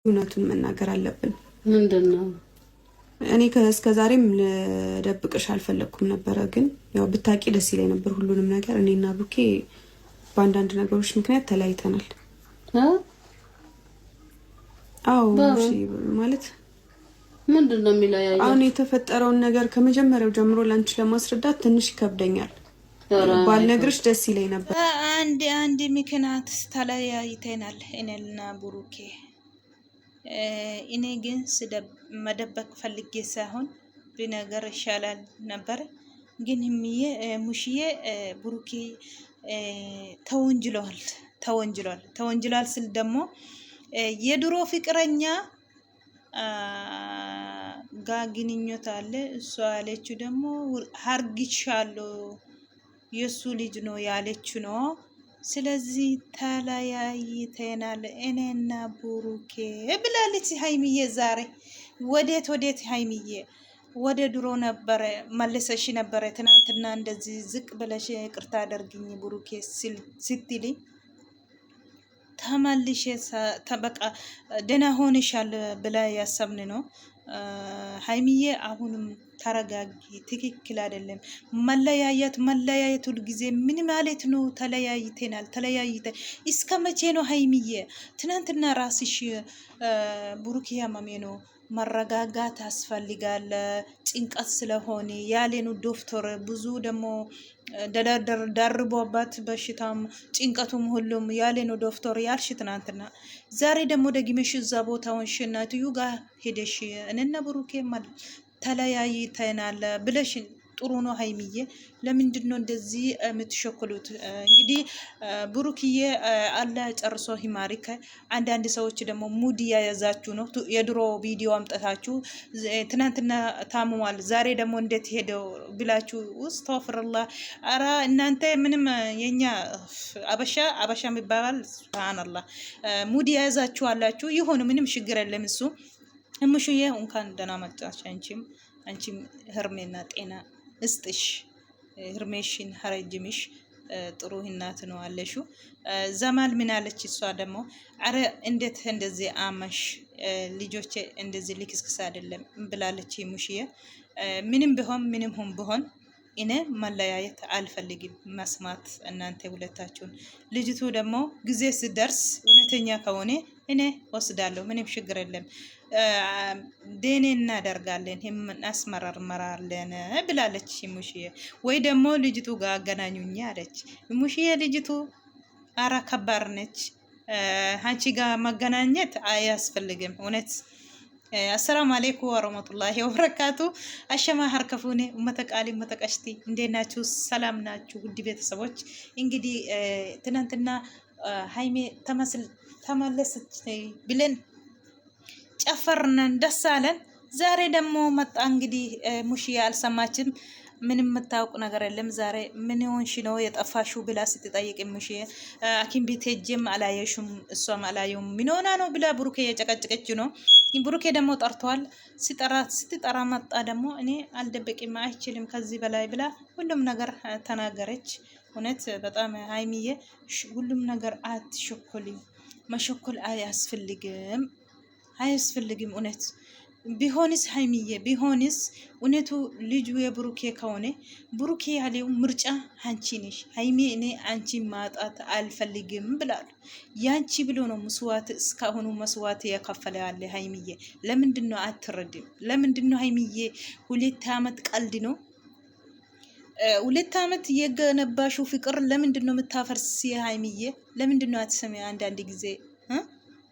እውነቱን መናገር አለብን። ምንድነው? እኔ እስከ ዛሬም ልደብቅሽ አልፈለኩም ነበረ፣ ግን ያው ብታቂ ደስ ይለኝ ነበር ሁሉንም ነገር። እኔና ብሩኬ በአንዳንድ ነገሮች ምክንያት ተለያይተናል። አዎ ማለት ምንድነው የሚለያየው? አሁን የተፈጠረውን ነገር ከመጀመሪያው ጀምሮ ላንቺ ለማስረዳት ትንሽ ይከብደኛል። ባልነግርሽ ደስ ይለኝ ነበር። አንድ ምክንያት ተለያይተናል እኔና ብሩኬ። እኔ ግን መደበቅ ፈልጌ ሳይሆን ብነገር ይሻላል ነበር። ግን ሙሽዬ ብሩኬ ተወንጅሏል ስል ደግሞ የድሮ ፍቅረኛ ጋ ግንኙነት አለ። እሷ ያለችው ደግሞ ሀርግሻለሁ የሱ ልጅ ነው ያለችው ነው። ስለዚህ ተለያይተናል እኔና ብሩኬ ብላለች ሀይሚዬ። ዛሬ ወዴት ሀይሚዬ? ወደ ድሮ ነበረ መለሰሽ ነበረ። ትናንትና እንደዚህ ዝቅ ብለሽ ይቅርታ አደርግኝ ብሩኬ ስትልኝ ተመልሼ ተበቃ ደህና ሆነሻል ብላ ያሰብን ነው። ሀይሚዬ አሁንም ተረጋጊ። ትክክል አይደለም መለያየት ሁሉ ጊዜ ምን ማለት ነው? ተለያይተናል እስከ መቼ ነው ሀይሚዬ? ትናንትና ራስሽ ብሩኬ ያመሜ ነው መረጋጋት ያስፈልጋል። ጭንቀት ስለሆነ ያሌኑ ዶክተር ብዙ ደግሞ ደርቦባት በሽታም ጭንቀቱም ሁሉም ያሌኑ ዶክተር ያልሽ ትናንትና። ዛሬ ደግሞ ደግመሽ እዛ ቦታውን ሽናትዩ ጋር ሄደሽ እነና ብሩኬ ተለያይተናል ብለሽ ጥሩ ነው ሀይሚዬ። ለምንድን ነው እንደዚህ የምትሸክሉት? እንግዲህ ብሩክዬ አለ ጨርሶ ሂማሪከ። አንዳንድ ሰዎች ደግሞ ሙድ ያያዛችሁ ነው። የድሮ ቪዲዮ አምጠታችሁ ትናንትና ታምሟል ዛሬ ደግሞ እንዴት ሄደው ብላችሁ አስተግፊሩላህ። አራ እናንተ ምንም የኛ አበሻ የሚባል ሱብሃንአላህ ሙድ ያያዛችሁ አላችሁ። ይሁን ምንም ችግር የለም። እሱ እሙሽዬ እንኳን ደህና መጣሽ። አንቺም ህርሜና ጤና እስጥሽ ህርሜሽን ሀረጅምሽ ጥሩ እናት ነው አለሹ። ዘማል ምን አለች? እሷ ደግሞ አረ እንዴት እንደዚህ አመሽ ልጆቼ እንደዚህ ልክስክስ አይደለም ብላለች ሙሽዬ። ምንም ቢሆን እኔ መለያየት አልፈልግም መስማት እናንተ ሁለታችሁን። ልጅቱ ደግሞ ጊዜ ሲደርስ እውነተኛ ከሆነ እኔ ወስዳለሁ፣ ምንም ችግር የለም። ዴኔ እናደርጋለን እናስመረምራለን ብላለች ሙሽዬ። ወይ ደግሞ ልጅቱ ጋር አገናኙኝ አለች ሙሽዬ። ልጅቱ አራ ከባድ ነች። አንቺ ጋር መገናኘት አያስፈልግም እውነት። አሰላሙ አለይኩም ወረህመቱላሂ ወበረካቱ። አሸማ ሀርከፉኔ ኡመተቃሊ ኡመተቀሽቲ እንዴት ናችሁ? ሰላም ናችሁ? ውድ ቤተሰቦች እንግዲህ ትናንትና ሀይሜ ተመለሰች ብለን ጨፈርነን ደስ አለን። ዛሬ ደግሞ መጣ እንግዲህ ሙሽዬ አልሰማችም። ምንም የምታውቁ ነገር የለም። ዛሬ ምን ሆንሽ ነው የጠፋሽው ብላ ስትጠይቅ ሙሽዬ ሐኪም ቤት ሄጄም አላየሽም እሷም አላየውም ምን ሆና ነው ብላ ብሩኬ የጨቀጨቀች ነው። ብሩኬ ደግሞ ጠርቷል። ስትጠራ መጣ ደግሞ እኔ አልደበቅም አይችልም ከዚህ በላይ ብላ ሁሉም ነገር ተናገረች። እውነት በጣም ሀይሚዬ ሁሉም ነገር አትሸኮልኝ። መሸኮል አያስፈልግም እውነት ቢሆንስ ሀይሚዬ ቢሆንስ እውነቱ ልጁ የብሩኬ ከሆነ ብሩኬ ያለው ምርጫ አንቺ ነሽ ሀይሜ። እኔ አንቺ ማጣት አልፈልግም ብላሉ። ያንቺ ብሎ ነው መስዋዕት እስካሁኑ መስዋዕት የከፈለ ያለ ሀይሚዬ። ለምንድን ነው አትረድም? ለምንድን ነው ሀይሚዬ? 2 አመት ቀልድ ነው። 2 አመት የገነባሹ ፍቅር ለምንድን ነው የምታፈርስ ሀይሚዬ? ለምንድን ነው አትሰሚ? አንዳንድ ጊዜ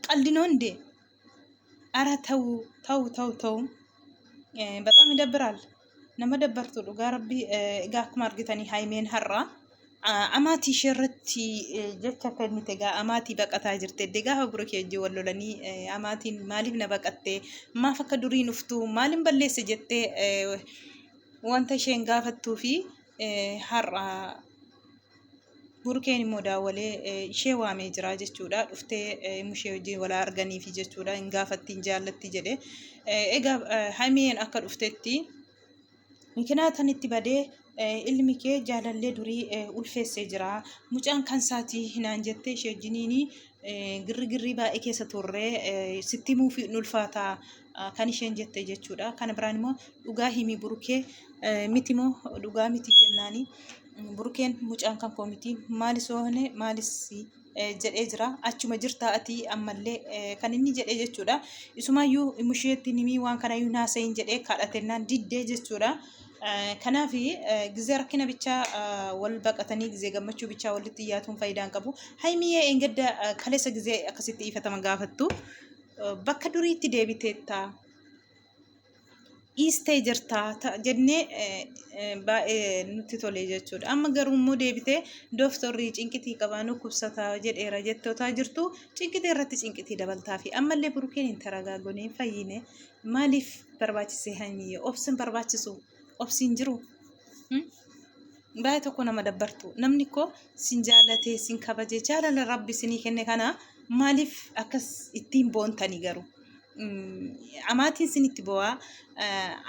ቀልድ ነው እንዴ? አረ ተው በጣም ይደብራል። ነመደበርቱ ጋርቢ ጋክማ አርግተኒ ሃይሜን ሀራ አማቲ ሸረቲ ጀቻ ከኒቴ ጋ አማቲ በቀታ ጅርቴ ደጋ ብሩክ የጂ ወሎለኒ አማቲን ማሊፍ ነበቀቴ ማፈከ ዱሪን ኡፍቱ ማሊም በሌስ ጀቴ ወንተ ሸን ጋፈቱ ፊ ሀራ ቡሩኬን ሞዳወሌ ishee waamee jira jechuudha. Dhuftee mushee wajjin wal arganii fi jechuudha. Hin gaafattiin jaallatti jedhe egaa Haimiyeen akka dhuftetti mikinaatan itti badee ilmi kee jaalallee durii ulfeessee jira. Mucaan kan isaatii hinaan jettee ishee wajjiniin girri baay'ee keessa turre sitti muufi ulfaata kan isheen jette jechuudha. Kana biraan immoo dhugaa himi burukee miti moo dhugaa miti jennaani. Burukeen mucaan kan koo miti maalis oone maalis jedhee jira. Achuma jirtaa ati ammallee kan inni jedhee jechuudha. Isumayyuu musheetti nimii waan kanayyuu naasayin jedhee kadhatennaan diddee jechuudha. Kanaaf ጊዜ rakkina bichaa wal baqatanii ጊዜ gammachuu bichaa walitti dhiyaatuun faayidaan qabu. Haymiyee engedda kaleessa ጊዜ akkasitti ifataman gaafattu bakka duriitti deebiteetta iistee jirtaa jennee baay'ee nutti tole jechuudha. Amma garuu immoo deebitee dooftorri cinqitii qabaanu kubsataa jedheera jettootaa jirtu cinqitii irratti cinqitii dabaltaa fi ammallee burukeen hin taragaagonee fayyine maaliif barbaachisee haymiyee obsin barbaachisu obsiin jiru baay'ee tokko nama dabbartu namni ko sin jaalatee sin kabajee jaalala rabbi sinii kenne kana maaliif akkas ittiin boontanii garuu amaatiin sinitti bo'aa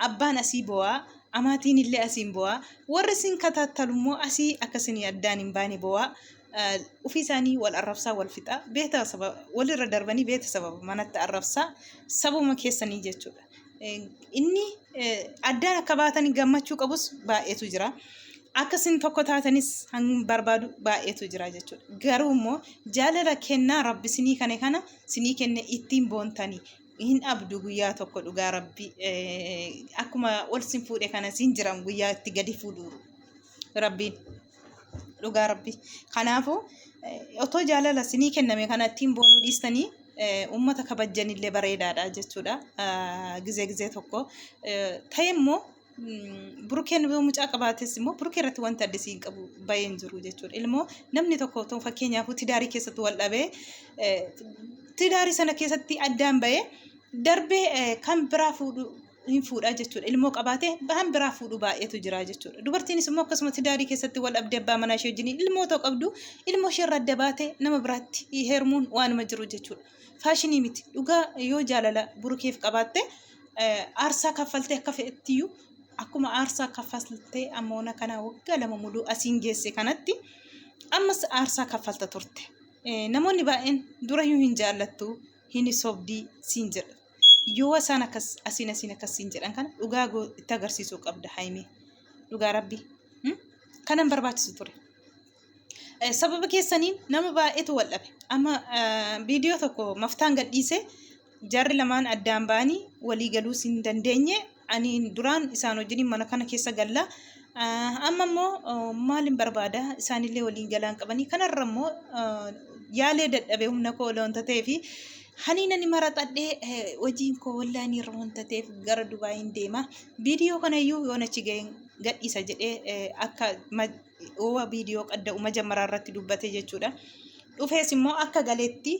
abbaan asii bo'aa amaatiin illee asiin bo'aa warri sin kataatalummoo asii akkasinii addaan hin baane bo'aa ufii isaanii wal arrabsaa wal fixaa beeta sababa walirra darbanii beeta sababa manatti arrabsaa sabuma keessanii jechuudha. Inni addaan akka baatanii gammachuu qabus baay'eetu jira. Akkasin tokko taatanis hangum barbaadu baay'eetu jira jechuudha. Garuu immoo jaalala kennaa rabbi sinii kana sinii kenne ittiin boontanii hin abdu guyyaa tokko dhugaa rabbi akkuma ol sin fuudhe kana sin jiran guyyaa itti gadi fuudhuru rabbiin dhugaa rabbi. Kanaafuu otoo jaalala sinii kenname kana ittiin boonuu dhiistanii ummata kabajjanillee bareedaadha jechuudha. ጊዜ tokko ta'e immoo burukeen mucaa qabaates immoo burukee irratti wanta addisii hin qabu baay'een jiru jechuudha. Ilmoo namni tokko ta'u fakkeenyaaf tidaarii keessatti wal dhabee tidaarii sana keessatti addaan bahee darbee kan biraa fuudhu hin fuudha jechuudha. Ilmoo qabaatee kan biraa fuudhu baay'eetu jira jechuudha. Dubartiinis immoo akkasuma tidaarii keessatti wal dhabdee abbaa manaa ishee wajjin ilmoo ta'u qabdu ilmoo ishee irra adda baatee nama biraatti heerumuun waanuma jiru jechuudha. Faashinii miti dhugaa yoo jaalala burukeef qabaatte aarsaa kaffaltee akka fe'ettiyyuu akkuma aarsaa kaffaltee ammoona kana waggaa 2 muluu asiin geesse kanatti ammas aarsaa kaffalta turte. Namoonni baay'een durayyuu hin jaallattu hin sobdii siin jedha. Yoo isaan akkas asiin akkas siin jedhan kana dhugaa itti agarsiisuu qabda haymee dhugaa rabbi kanan barbaachisu ture. Sababa keessaniin nama baay'eetu wal dhabe. Amma viidiyoo tokko maftaan gadhiise jarri lamaan addaan ba'anii walii galuu hin dandeenye. Ani duraan isaan wajjin mana kana keessa galla. Amma immoo maaliin barbaada isaanillee waliin galaan qabanii kanarra immoo yaalee dadhabee humna koo wanta ta'eef haniinani maraxadhee hojiin koo wallaani irra wanta ta'eef gara Dubaayin deema. Viidiyoo kanayyuu yoon achi ga'een gadhiisa jedhee akka owa viidiyoo qadda'u majammara irratti dubbate jechuudha. Dhufees immoo akka galeetti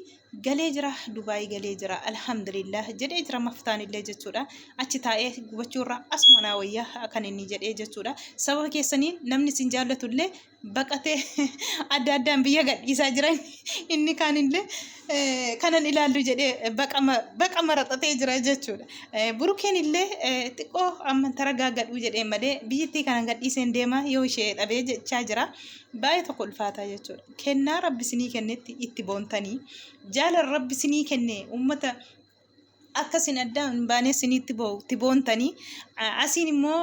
galee jira Dubaay galee jira alhamdulillah jedhee jira maftaan illee jechuudha. Achi taa'ee gubachuurra asmanaa wayyaa kan inni jedhee jechuudha. Sababa keessaniin namni sin jaallatullee baqatee adda addaan biyya gadhiisaa jiran inni kaanillee kanan ilaallu jedhee baqa maraxatee jira jechuudha. Burukeen illee xiqqoo amma taragaagadhu jedhee malee biyyattii kanan gadhiiseen deema yoo ishee dhabee jechaa jira. Baay'ee tokko ulfaataa jechuudha. Kennaa rabbi sinii kennetti itti boontanii jaalala rabbi sinii kenne ummata akkasin addaan baanee siniitti boontanii asiin immoo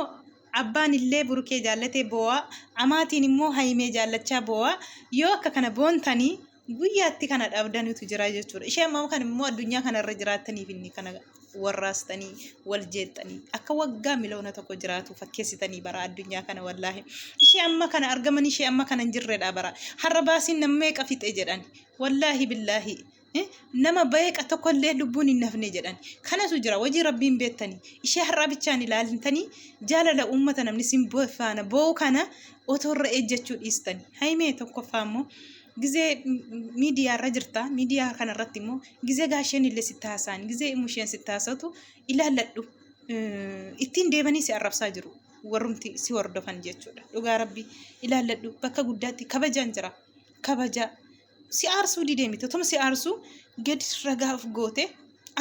abbaan illee burukee jaallatee bo'aa amaatiin immoo haymee jaallachaa bo'aa yoo akka kana boontanii guyyaatti kana dhabdanitu jira jechuudha. Ishee ammoo kan immoo addunyaa kanarra jiraataniif inni kana warraastanii wal jeexxanii akka waggaa miliyoona tokko jiraatu fakkeessitanii bara addunyaa kana wallaahi. Ishee amma kana argaman ishee amma kana hin jirredha bara. Har'a baasiin nama meeqa fixe jedhani wallaahi billaahi. Nama beeqa tokkollee lubbuun hin nafne jedhan kanatu jira wajii rabbiin beektanii ishee har'aa bichaan ilaaltanii jaalala uummata namni sin faana bo'u kana otorra ejjechuu dhiistanii haymee tokkoffaa immoo gizee miidiyaarra jirta miidiyaa kanarratti immoo gizee gaasheen illee sitti haasa'an gizee musheen sitti haasa'u ilaalladhu ittiin deebanii si arrabsaa jiru warrumti si hordofan jechuudha. Dhugaa rabbii ilaalladhu bakka guddaatti kabajaan jira kabaja. Si aarsuu dideemite otuma si aarsuu gadi ragaaf goote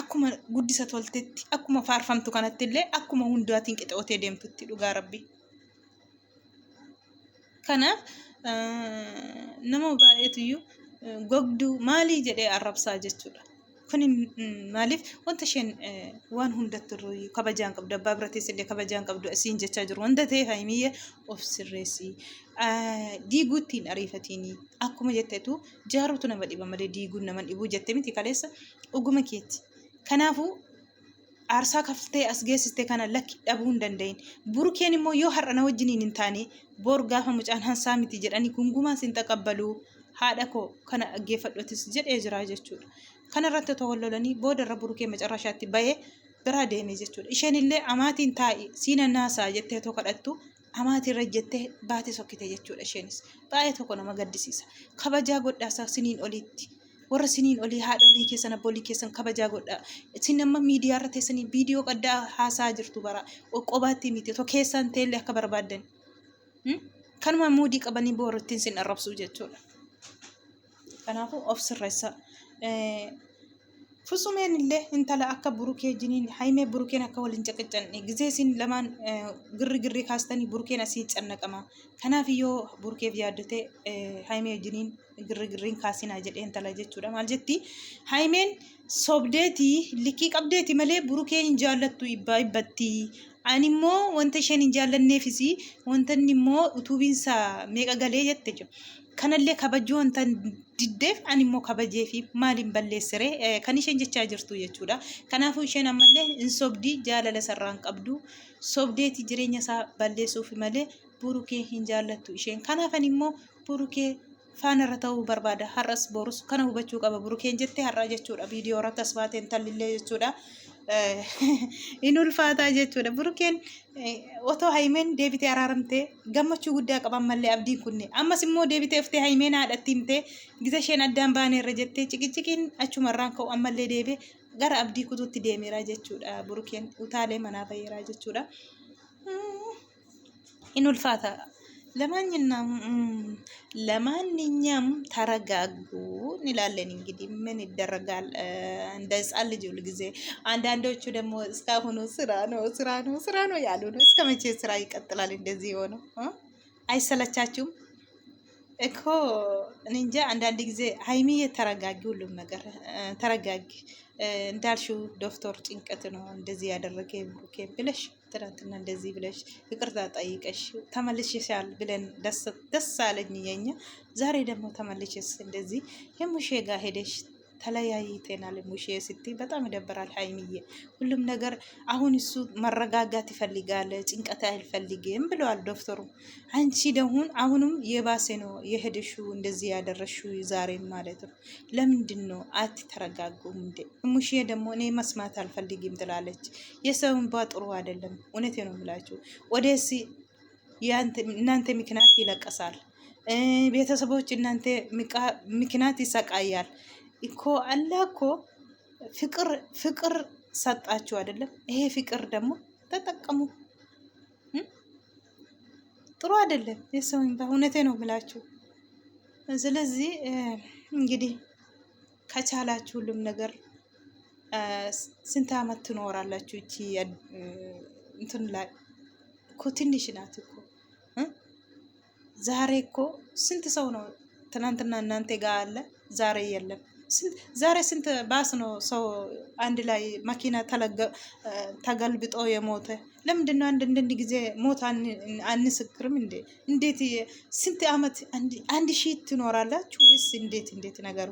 akkuma guddisa toltetti akkuma faarfamtu kanatti illee akkuma hundaatiin qixootee deemtutti dhugaa rabbi. Kanaaf nama baay'eetuyyuu gogduu maalii jedhee arrabsaa jechuudha. Kun maaliif wanta isheen waan hundattuu kabajaan qabdu abbaa biratis illee kabajaan qabdu asiin jechaa jiru wanta ta'eef Haayimiyyee of sirreessi. Diiguutti hin ariifatini. Akkuma jetteetu jaaruutu nama dhiba malee diiguun nama dhibuu jettee miti kaleessa dhuguma keeti. Kanaafuu aarsaa kaftee as geessiste kana lakki dhabuu hin danda'in. Burukeen immoo yoo har'a na wajjiniin hin taane bor gaafa mucaan hansaa miti jedhanii gungumaa sin taqabbaluu haadha koo kana dhaggeeffadhotis jedhee jira jechuudha. Kana irratti tawallolanii booda irra burukee macarrashaatti bahee biraa deeme jechuudha. Isheen illee amaatiin taa'i siina naasaa jettee tokko kadhattu amaatii irra jettee baate sokkite jechuudha. Isheenis baay'ee tokko nama gaddisiisa. Kabajaa godhaasaa siniin oliitti. Warra siniin olii haadholii keessan abboolii keessan kabajaa godhaa. Isin amma miidiyaa irra teessanii viidiyoo qaddaa haasaa jirtu bara qoqqobaatti miti otoo keessaan teellee akka barbaaddan. Kanuma muudii qabanii boorottiin sin arrabsuu jechuudha. Kanaafuu of sirreessaa. Fusumeen illee intala akka burukee jiniin Haayimee burukeen akka waliin caqaccanne gizee isin lamaan girri kaastanii burukeen asii cannaqama. Kanaaf yoo burukeef yaaddate Haayimee jiniin girriin kaasinaa jedhee intala jechuudha. Maal jetti Haayimeen sobdeetii likkii qabdeeti malee burukee hin jaallattu ibbatti. Ani immoo wanta isheen hin jaallanneefis wanta inni immoo utubiinsaa meeqa galee jette jiru. Kanallee kabajuu wanta diddeef ani immoo kabajee fi maaliin balleessire kan isheen jechaa jirtu jechuudha. Kanaafuu isheen ammallee hin sobdii jaalala sarraan qabdu sobdeeti jireenya isaa balleessuuf malee burukee hin jaallattu isheen. Kanaaf ani immoo burukee faanarra ta'uu barbaada. Har'as borus kana hubachuu qaba burukeen jettee har'aa jechuudha. Viidiyoo irratti as baateen tallillee jechuudha. In ulfaataa jechuudha. Burukeen otoo Haayimeen deebitee araaramtee gammachuu guddaa qaban mallee abdiin kunne. Ammas immoo deebitee uftee Haayimeen haadhatti himtee gisa isheen addaan baanee irra jettee ciqiciqiin achumarraan ka'u ammallee deebee gara abdii kutuutti deemeera jechuudha. Burukeen utaalee manaa baheera jechuudha. In ulfaataa. ለማንኛውም ተረጋጉ እንላለን። እንግዲህ ምን ይደረጋል እንደ ህፃን ልጅ ሁሉ ጊዜ አንዳንዶቹ ደግሞ እስካሁኑ ስራ ነው ያሉ ነው። እስከ መቼ ስራ ይቀጥላል እንደዚህ የሆነው? አይሰለቻችሁም እኮ? እኔ እንጃ። አንዳንድ ጊዜ ሀይሚዬ ተረጋጊ፣ ሁሉም ነገር ተረጋጊ። እንዳልሽው ዶክተር ጭንቀት ነው እንደዚህ ያደረገ ብሩኬን ብለሽ ትናንትና እንደዚህ ብለሽ ይቅርታ ጠይቀሽ ተመልሽሻል ብለን ደስ አለኝ የኛ። ዛሬ ደግሞ ተመልሽስ እንደዚህ የሙሼ ጋር ሄደሽ ተለያይተናል ሙሼ ስትይ በጣም ይደብራል ሀይሚዬ። ሁሉም ነገር አሁን እሱ መረጋጋት ይፈልጋል፣ ጭንቀት አይፈልግም ብለዋል ዶክተሩ። አንቺ ደግሞ አሁንም የባሰ ነው የሄድሽው እንደዚህ ያደረሽው ዛሬ ማለት ነው። ለምንድን ነው አትተረጋጉም እንዴ? ሙሼ ደግሞ እኔ መስማት አልፈልግም ትላለች። የሰው እንባ ጥሩ አይደለም። እውነቴ ነው የምላችሁ። ወደሲ እናንተ ምክንያት ይለቀሳል፣ ቤተሰቦች እናንተ ምክንያት ይሰቃያል እኮ። አላ እኮ ፍቅር ሰጣችሁ አይደለም? ይሄ ፍቅር ደግሞ ተጠቀሙ። ጥሩ አይደለም የሰው በእውነቴ ነው ብላችሁ። ስለዚህ እንግዲህ ከቻላችሁ ሁሉም ነገር ስንት አመት ትኖራላችሁ? እቺ እንትን ላይ እኮ ትንሽ ናት እኮ። ዛሬ እኮ ስንት ሰው ነው ትናንትና እናንተ ጋር አለ፣ ዛሬ የለም። ዛሬ ስንት ባስ ነው ሰው አንድ ላይ መኪና ተገልብጦ የሞተ? ለምንድን ነው አንድ ጊዜ ሞት አንስክርም እንዴ? እንዴት ስንት አመት አንድ ሺህ ትኖራላችሁ ወይስ እንዴት ነገሩ?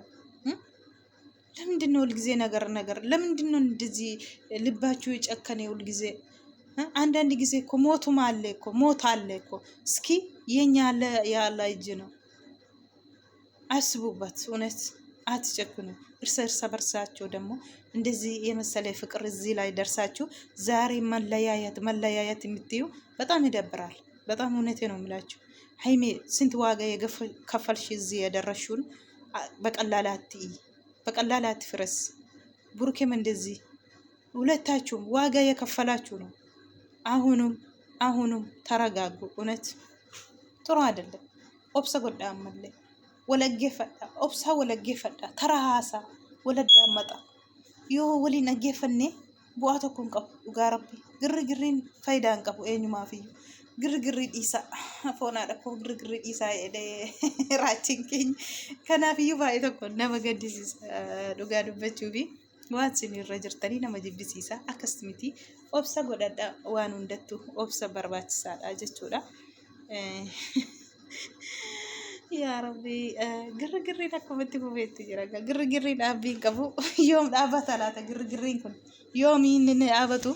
ለምንድን ነው ሁልጊዜ ነገር ለምንድን ነው እንደዚህ ልባችሁ የጨከነ ሁልጊዜ? አንዳንድ ጊዜ እኮ ሞቱም አለ እኮ ሞት አለ እኮ። እስኪ የኛ ያለ እጅ ነው። አስቡበት። እውነት አትጨክኑ። እርስ በርሳቸው ደግሞ እንደዚህ የመሰለ ፍቅር እዚህ ላይ ደርሳችሁ ዛሬ መለያየት የምትዩ በጣም ይደብራል። በጣም እውነቴ ነው የምላችሁ። ሀይሜ ስንት ዋጋ የከፈልሽ እዚህ የደረሹን በቀላል አትፍረስ። ቡሩኬም እንደዚህ ሁለታችሁም ዋጋ የከፈላችሁ ነው። አሁኑም ተረጋጉ። እውነት ጥሩ አይደለም። ኦብሰ ጎዳ አመለ ወለጌፈዳ ኦብሳ ወለጌፈዳ ተራሃሳ ወለዳመጣ ዮ ወሊ ነጌፈኔ ቡአቶ ኩን ቀቡ ጋራቢ ግሪን ፋይዳን ቀቡ ኤኙማፊዩ girgirri dhiisa foonaadha koo girgirri dhiisaa jedhee raachiin keenya kanaafiyyuu baay'ee tokko nama gaddisiisa dhugaa dubbachuufi waan isin irra jirtanii nama jibbisiisa akkas miti obsa godhadha waan hundattuu obsa barbaachisaadha jechuudha. yaa rabbi girgirriin akkumatti fufeetti jira girgirriin dhaabbiin qabu yoom dhaabbata laata girgirriin kun yoomiin inni dhaabatu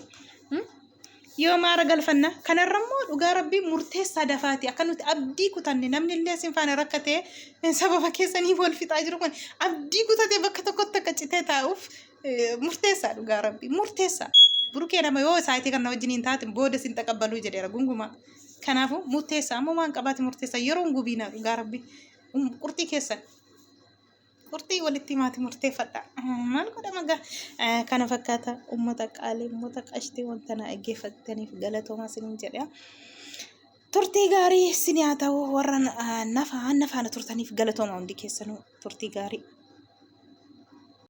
yoo maara galfanna kanarrammoo dhugaa rabbii murteessaa dafaati akka nuti abdii kutanne namni illee sin faana rakkatee sababa keessanii wal fixaa jiru kun abdii kutatee bakka tokkotti akka citee taa'uuf murteessaa dhugaa rabbii murteessaa burukee nama yoo isaatii kan na wajjiniin taate booda sin taqabbaluu jedheera gungumaa kanaafuu murteessaa ammoo waan qabaate murteessaa yeroo gubiina dhugaa rabbii qurxii keessan qurxii walitti himaati murteeffadha maal godhama kana fakkaata ummata qaalee ummata qashtii wanta na dhaggeeffattaniif galatoomaa isiniin jedha turtii gaarii isin haa ta'u warra nafaana turtaniif galatoomaa hundi keessanuu turtii gaarii